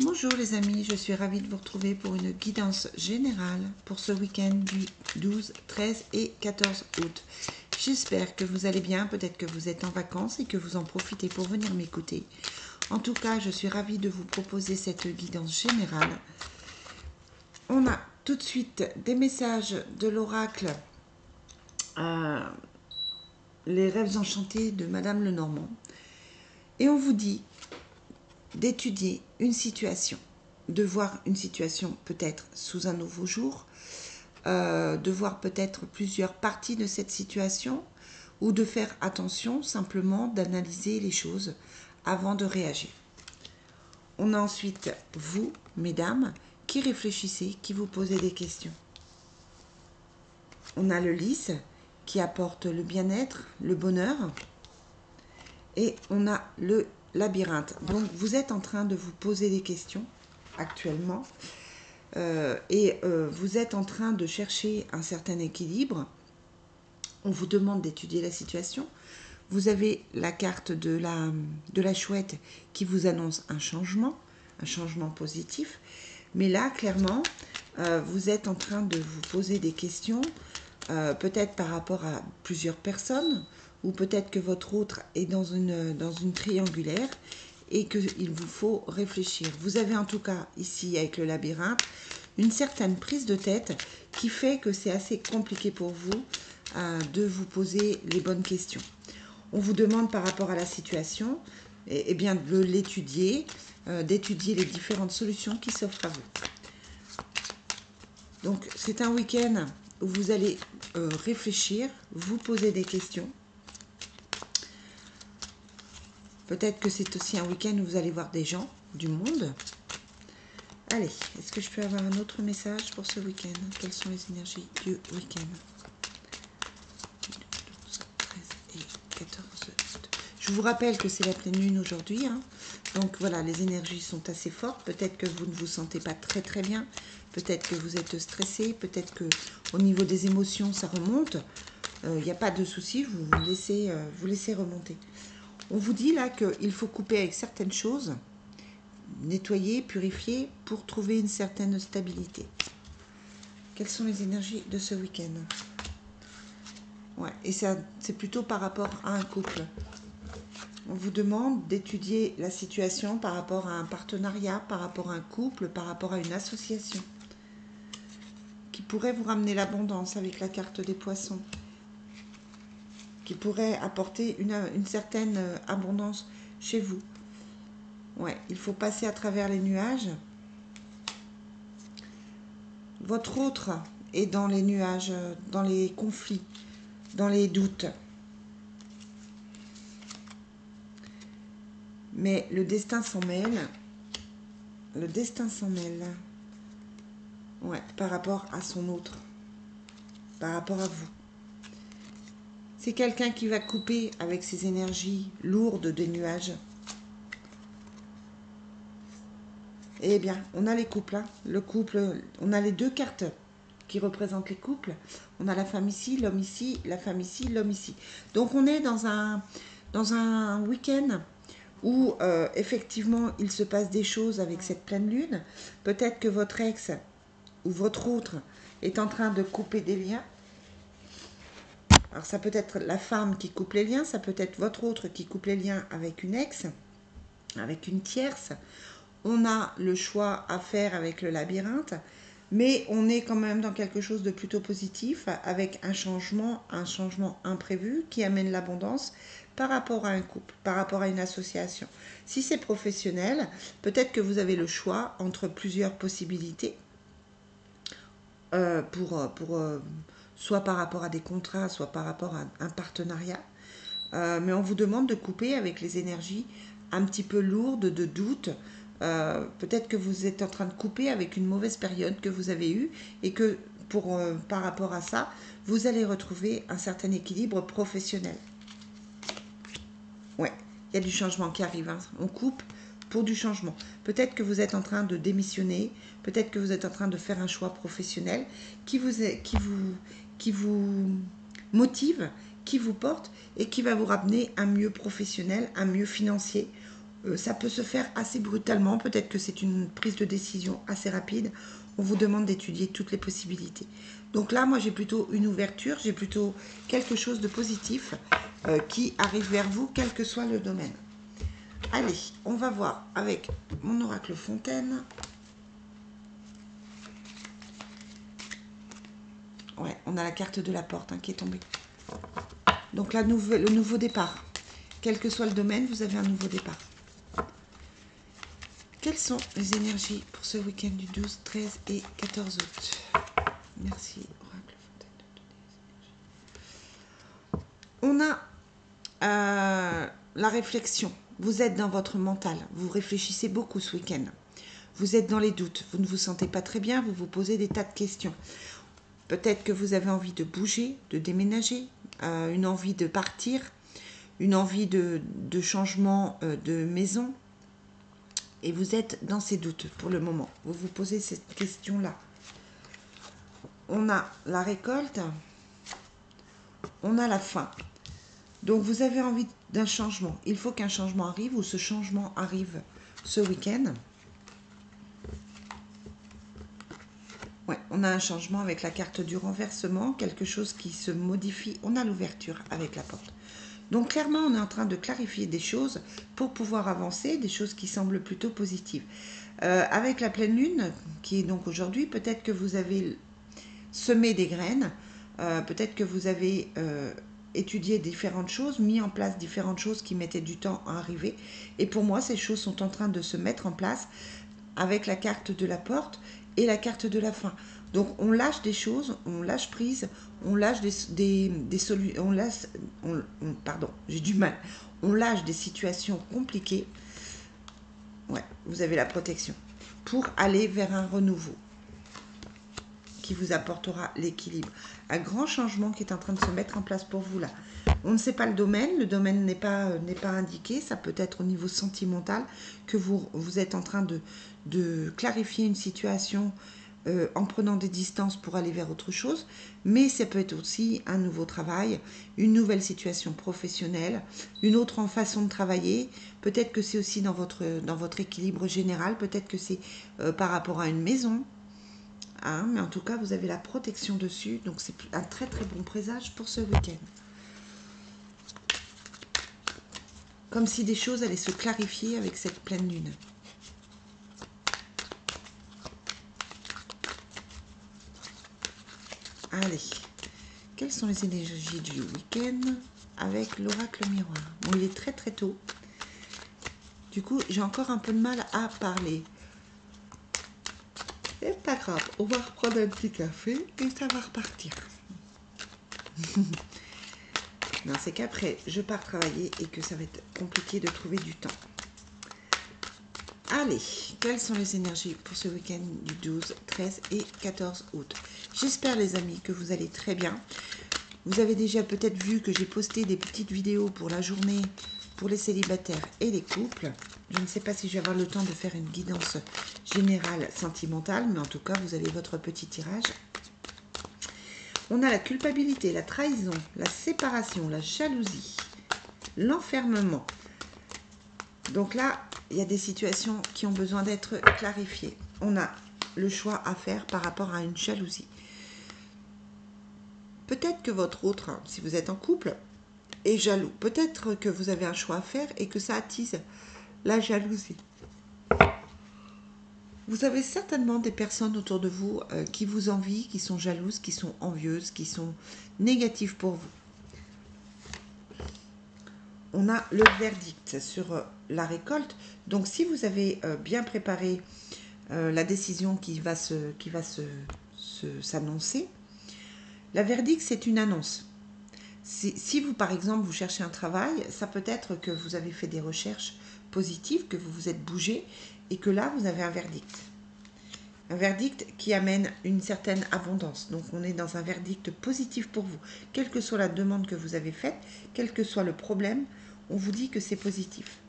Bonjour les amis, je suis ravie de vous retrouver pour une guidance générale pour ce week-end du 12, 13 et 14 août. J'espère que vous allez bien, peut-être que vous êtes en vacances et que vous en profitez pour venir m'écouter. En tout cas, je suis ravie de vous proposer cette guidance générale. On a tout de suite des messages de l'oracle Les rêves enchantés de Madame Lenormand. Et on vous dit d'étudier une situation, de voir une situation peut-être sous un nouveau jour, de voir peut-être plusieurs parties de cette situation ou de faire attention simplement d'analyser les choses avant de réagir. On a ensuite vous, mesdames, qui réfléchissez, qui vous posez des questions. On a le lys qui apporte le bien-être, le bonheur. Et on a le labyrinthe. Donc vous êtes en train de vous poser des questions actuellement. Vous êtes en train de chercher un certain équilibre. On vous demande d'étudier la situation. Vous avez la carte de la chouette qui vous annonce un changement positif. Mais là, clairement, vous êtes en train de vous poser des questions, peut-être par rapport à plusieurs personnes, ou peut-être que votre autre est dans une triangulaire et qu'il vous faut réfléchir. Vous avez en tout cas ici avec le labyrinthe une certaine prise de tête qui fait que c'est assez compliqué pour vous de vous poser les bonnes questions. On vous demande par rapport à la situation bien de l'étudier, d'étudier les différentes solutions qui s'offrent à vous. Donc c'est un week-end où vous allez réfléchir, vous poser des questions. Peut-être que c'est aussi un week-end où vous allez voir des gens, du monde. Allez, est-ce que je peux avoir un autre message pour ce week-end? Quelles sont les énergies du week-end? 12, 13 et 14 août. Je vous rappelle que c'est la pleine lune aujourd'hui. Donc voilà, les énergies sont assez fortes. Peut-être que vous ne vous sentez pas très très bien. Peut-être que vous êtes stressé. Peut-être que au niveau des émotions, ça remonte. Il n'y a pas de souci, vous laissez remonter. On vous dit là qu'il faut couper avec certaines choses, nettoyer, purifier pour trouver une certaine stabilité. Quelles sont les énergies de ce week-end? Ouais, et ça, c'est plutôt par rapport à un couple. On vous demande d'étudier la situation par rapport à un partenariat, par rapport à un couple, par rapport à une association qui pourrait vous ramener l'abondance avec la carte des poissons, qui pourrait apporter une certaine abondance chez vous. Ouais, il faut passer à travers les nuages. Votre autre est dans les nuages, dans les conflits, dans les doutes. Mais le destin s'en mêle. Le destin s'en mêle. Ouais, par rapport à son autre. Par rapport à vous. C'est quelqu'un qui va couper avec ses énergies lourdes des nuages. Eh bien, on a les couples. Le couple, on a les deux cartes qui représentent les couples. On a la femme ici, la femme ici, l'homme ici. Donc on est dans un week-end où effectivement il se passe des choses avec cette pleine lune. Peut-être que votre ex ou votre autre est en train de couper des liens. Alors ça peut être la femme qui coupe les liens, ça peut être votre autre qui coupe les liens avec une ex, avec une tierce. On a le choix à faire avec le labyrinthe, mais on est quand même dans quelque chose de plutôt positif, avec un changement imprévu qui amène l'abondance par rapport à un couple, par rapport à une association. Si c'est professionnel, peut-être que vous avez le choix entre plusieurs possibilités soit par rapport à des contrats, soit par rapport à un partenariat. Mais on vous demande de couper avec les énergies un petit peu lourdes de doute. Peut-être que vous êtes en train de couper avec une mauvaise période que vous avez eue et que par rapport à ça, vous allez retrouver un certain équilibre professionnel. Ouais, il y a du changement qui arrive. On coupe pour du changement. Peut-être que vous êtes en train de démissionner, peut-être que vous êtes en train de faire un choix professionnel qui vous motive, qui vous porte et qui va vous ramener un mieux professionnel, un mieux financier Ça peut se faire assez brutalement, peut-être que c'est une prise de décision assez rapide. On vous demande d'étudier toutes les possibilités. Donc là, moi, j'ai plutôt une ouverture, j'ai plutôt quelque chose de positif qui arrive vers vous, quel que soit le domaine. Allez, on va voir avec mon oracle Fontaine. Ouais, on a la carte de la porte qui est tombée. Donc là, le nouveau départ. Quel que soit le domaine, vous avez un nouveau départ. Quelles sont les énergies pour ce week-end du 12, 13 et 14 août? Merci, oracle Fontaine. On a la réflexion. Vous êtes dans votre mental. Vous réfléchissez beaucoup ce week-end. Vous êtes dans les doutes. Vous ne vous sentez pas très bien. Vous vous posez des tas de questions. Peut-être que vous avez envie de bouger, de déménager, une envie de partir, une envie de changement de maison. Et vous êtes dans ces doutes pour le moment. Vous vous posez cette question-là. On a la récolte. On a la fin. Donc vous avez envie d'un changement. Il faut qu'un changement arrive ou ce changement arrive ce week-end. Ouais, on a un changement avec la carte du renversement, quelque chose qui se modifie. On a l'ouverture avec la porte. Donc clairement, on est en train de clarifier des choses pour pouvoir avancer, des choses qui semblent plutôt positives. Avec la pleine lune, qui est donc aujourd'hui, peut-être que vous avez semé des graines, peut-être que vous avez étudié différentes choses, mis en place différentes choses qui mettaient du temps à arriver. Et pour moi, ces choses sont en train de se mettre en place avec la carte de la porte et la carte de la fin. Donc on lâche des choses, on lâche prise, on lâche des solutions, pardon, j'ai du mal. On lâche des situations compliquées. Ouais, vous avez la protection pour aller vers un renouveau qui vous apportera l'équilibre. Un grand changement qui est en train de se mettre en place pour vous là. On ne sait pas le domaine n'est pas indiqué, ça peut être au niveau sentimental que vous êtes en train de clarifier une situation en prenant des distances pour aller vers autre chose, mais ça peut être aussi un nouveau travail, une nouvelle situation professionnelle, une autre façon de travailler, peut-être que c'est aussi dans votre équilibre général, peut-être que c'est par rapport à une maison, hein, mais en tout cas vous avez la protection dessus, donc c'est un très très bon présage pour ce week-end. Comme si des choses allaient se clarifier avec cette pleine lune. Allez, quelles sont les énergies du week-end avec l'oracle miroir? Bon, il est très très tôt. Du coup, j'ai encore un peu de mal à parler. C'est pas grave, on va reprendre un petit café et ça va repartir. Non, c'est qu'après, je pars travailler et que ça va être compliqué de trouver du temps. Allez, quelles sont les énergies pour ce week-end du 12, 13 et 14 août? J'espère les amis que vous allez très bien. Vous avez déjà peut-être vu que j'ai posté des petites vidéos pour la journée pour les célibataires et les couples. Je ne sais pas si je vais avoir le temps de faire une guidance générale sentimentale, mais en tout cas, vous avez votre petit tirage. On a la culpabilité, la trahison, la séparation, la jalousie, l'enfermement. Donc là, il y a des situations qui ont besoin d'être clarifiées. On a le choix à faire par rapport à une jalousie. Peut-être que votre autre, si vous êtes en couple, est jaloux. Peut-être que vous avez un choix à faire et que ça attise la jalousie. Vous avez certainement des personnes autour de vous qui vous envient, qui sont jalouses, qui sont envieuses, qui sont négatives pour vous. On a le verdict sur la récolte. Donc si vous avez bien préparé la décision qui va s'annoncer, la verdict c'est une annonce. Si vous par exemple vous cherchez un travail, ça peut être que vous avez fait des recherches positives, que vous vous êtes bougé et que là vous avez un verdict. Un verdict qui amène une certaine abondance. Donc on est dans un verdict positif pour vous. Quelle que soit la demande que vous avez faite, quel que soit le problème, on vous dit que c'est positif.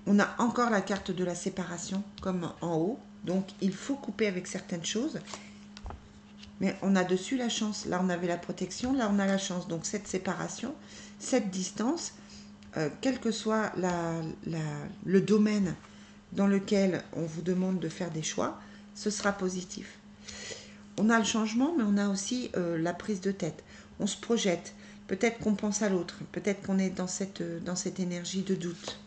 On a encore la carte de la séparation comme en haut. Donc il faut couper avec certaines choses. Mais on a dessus la chance. Là on avait la protection, là on a la chance. Donc cette séparation, cette distance quel que soit le domaine dans lequel on vous demande de faire des choix, ce sera positif. On a le changement, mais on a aussi la prise de tête. On se projette. Peut-être qu'on pense à l'autre. Peut-être qu'on est dans cette énergie de doute.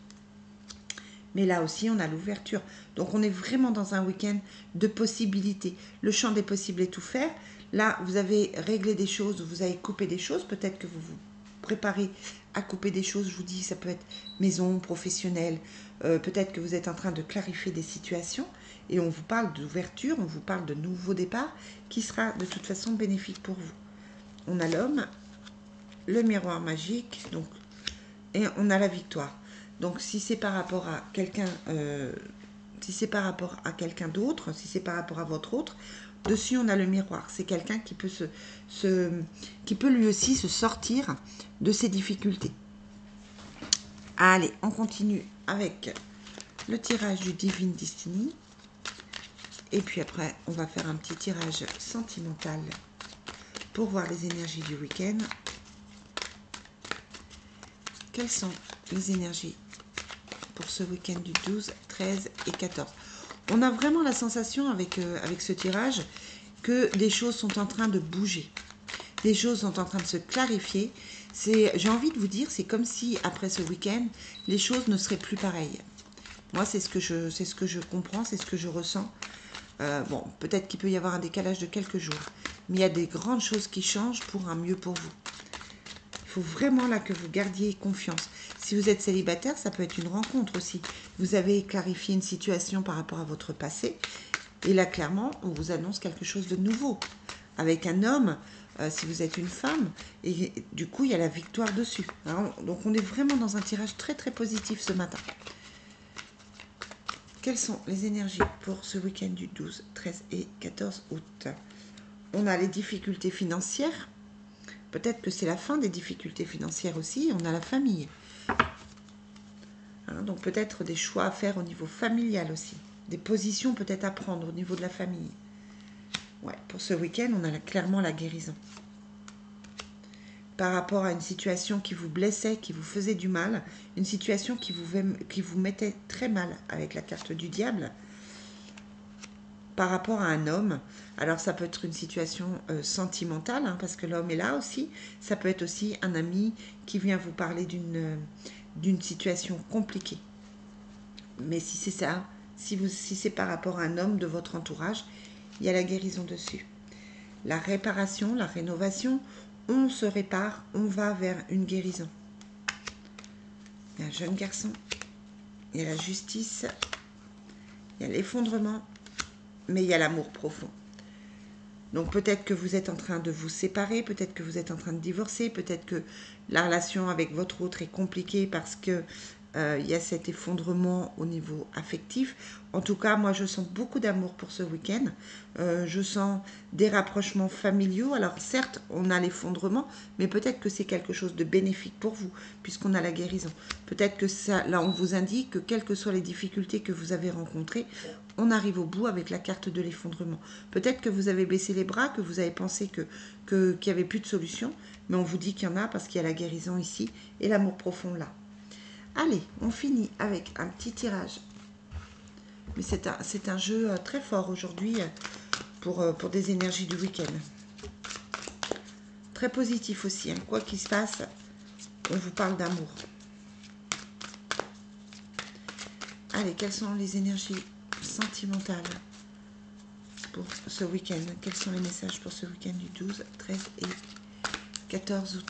Mais là aussi, on a l'ouverture. Donc, on est vraiment dans un week-end de possibilités. Le champ des possibles est ouvert. Là, vous avez réglé des choses, vous avez coupé des choses. Peut-être que vous vous préparez à couper des choses. Je vous dis, ça peut être maison, professionnelle. Peut-être que vous êtes en train de clarifier des situations. Et on vous parle d'ouverture, on vous parle de nouveau départ qui sera de toute façon bénéfique pour vous. On a l'homme, le miroir magique, donc, et on a la victoire. Donc si c'est par rapport à quelqu'un, si c'est par rapport à quelqu'un d'autre, si c'est par rapport à votre autre, dessus on a le miroir. C'est quelqu'un qui peut qui peut lui aussi se sortir de ses difficultés. Allez, on continue avec le tirage du Divine Destiny. Et puis après, on va faire un petit tirage sentimental pour voir les énergies du week-end. Quelles sont les énergies pour ce week-end du 12, 13 et 14? On a vraiment la sensation avec ce tirage que des choses sont en train de bouger. Des choses sont en train de se clarifier. J'ai envie de vous dire, c'est comme si après ce week-end, les choses ne seraient plus pareilles. Moi, c'est ce que je comprends, c'est ce que je ressens. Bon, peut-être qu'il peut y avoir un décalage de quelques jours, mais il y a des grandes choses qui changent pour un mieux pour vous. Il faut vraiment là que vous gardiez confiance. Si vous êtes célibataire, ça peut être une rencontre aussi. Vous avez clarifié une situation par rapport à votre passé, et là, clairement, on vous annonce quelque chose de nouveau. Avec un homme, si vous êtes une femme, et du coup, il y a la victoire dessus. Alors, donc, on est vraiment dans un tirage très, très positif ce matin. Quelles sont les énergies pour ce week-end du 12, 13 et 14 août? On a les difficultés financières. Peut-être que c'est la fin des difficultés financières aussi. On a la famille. Hein, donc peut-être des choix à faire au niveau familial aussi. Des positions peut-être à prendre au niveau de la famille. Ouais, pour ce week-end, on a clairement la guérison. Par rapport à une situation qui vous blessait, qui vous faisait du mal, une situation qui vous mettait très mal avec la carte du diable, par rapport à un homme. Alors ça peut être une situation sentimentale, hein, parce que l'homme est là aussi. Ça peut être aussi un ami qui vient vous parler d'une situation compliquée. Mais si c'est ça, si c'est par rapport à un homme de votre entourage, il y a la guérison dessus. La réparation, la rénovation, on se répare, on va vers une guérison. Il y a un jeune garçon, il y a la justice, il y a l'effondrement, mais il y a l'amour profond. Donc peut-être que vous êtes en train de vous séparer, peut-être que vous êtes en train de divorcer, peut-être que la relation avec votre autre est compliquée parce que il y a cet effondrement au niveau affectif. En tout cas, moi, je sens beaucoup d'amour pour ce week-end. Je sens des rapprochements familiaux. Alors, certes, on a l'effondrement, mais peut-être que c'est quelque chose de bénéfique pour vous, puisqu'on a la guérison. Peut-être que ça, là, on vous indique que quelles que soient les difficultés que vous avez rencontrées, on arrive au bout avec la carte de l'effondrement. Peut-être que vous avez baissé les bras, que vous avez pensé qu'il n'y avait plus de solution, mais on vous dit qu'il y en a parce qu'il y a la guérison ici et l'amour profond là. Allez, on finit avec un petit tirage. Mais c'est un jeu très fort aujourd'hui pour des énergies du week-end. Très positif aussi. Hein. Quoi qu'il se passe, on vous parle d'amour. Allez, quelles sont les énergies sentimentales pour ce week-end? Quels sont les messages pour ce week-end du 12, 13 et 14 août?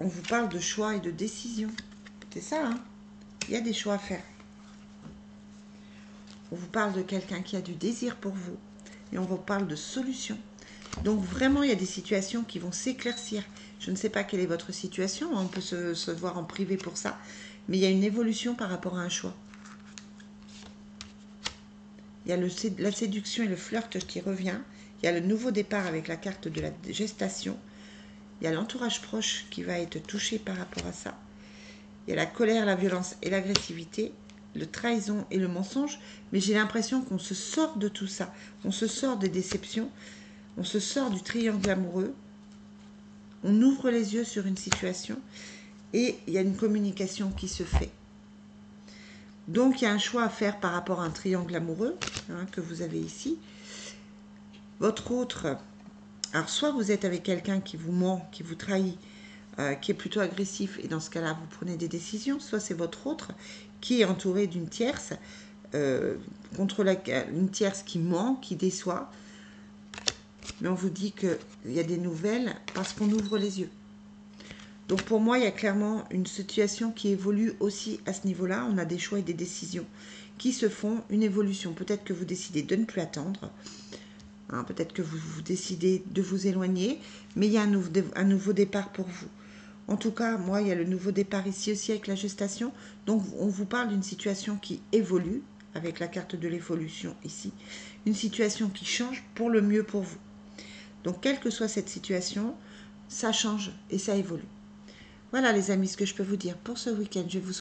On vous parle de choix et de décision. C'est ça, hein? Il y a des choix à faire. On vous parle de quelqu'un qui a du désir pour vous. Et on vous parle de solutions. Donc vraiment, il y a des situations qui vont s'éclaircir. Je ne sais pas quelle est votre situation. On peut se voir en privé pour ça. Mais il y a une évolution par rapport à un choix. Il y a la séduction et le flirt qui revient. Il y a le nouveau départ avec la carte de la gestation. Il y a l'entourage proche qui va être touché par rapport à ça. Il y a la colère, la violence et l'agressivité, le trahison et le mensonge. Mais j'ai l'impression qu'on se sort de tout ça. On se sort des déceptions. On se sort du triangle amoureux, on ouvre les yeux sur une situation et il y a une communication qui se fait. Donc il y a un choix à faire par rapport à un triangle amoureux que vous avez ici. Votre autre, alors soit vous êtes avec quelqu'un qui vous ment, qui vous trahit, qui est plutôt agressif et dans ce cas-là vous prenez des décisions, soit c'est votre autre qui est entouré d'une tierce, une tierce qui ment, qui déçoit. Mais on vous dit qu'il y a des nouvelles parce qu'on ouvre les yeux. Donc pour moi, il y a clairement une situation qui évolue aussi à ce niveau-là. On a des choix et des décisions qui se font, une évolution. Peut-être que vous décidez de ne plus attendre. Peut-être que vous décidez de vous éloigner. Mais il y a un nouveau départ pour vous. En tout cas, moi, il y a le nouveau départ ici aussi avec la gestation. Donc on vous parle d'une situation qui évolue, avec la carte de l'évolution ici. Une situation qui change pour le mieux pour vous. Donc quelle que soit cette situation, ça change et ça évolue. Voilà les amis, ce que je peux vous dire pour ce week-end. Je vous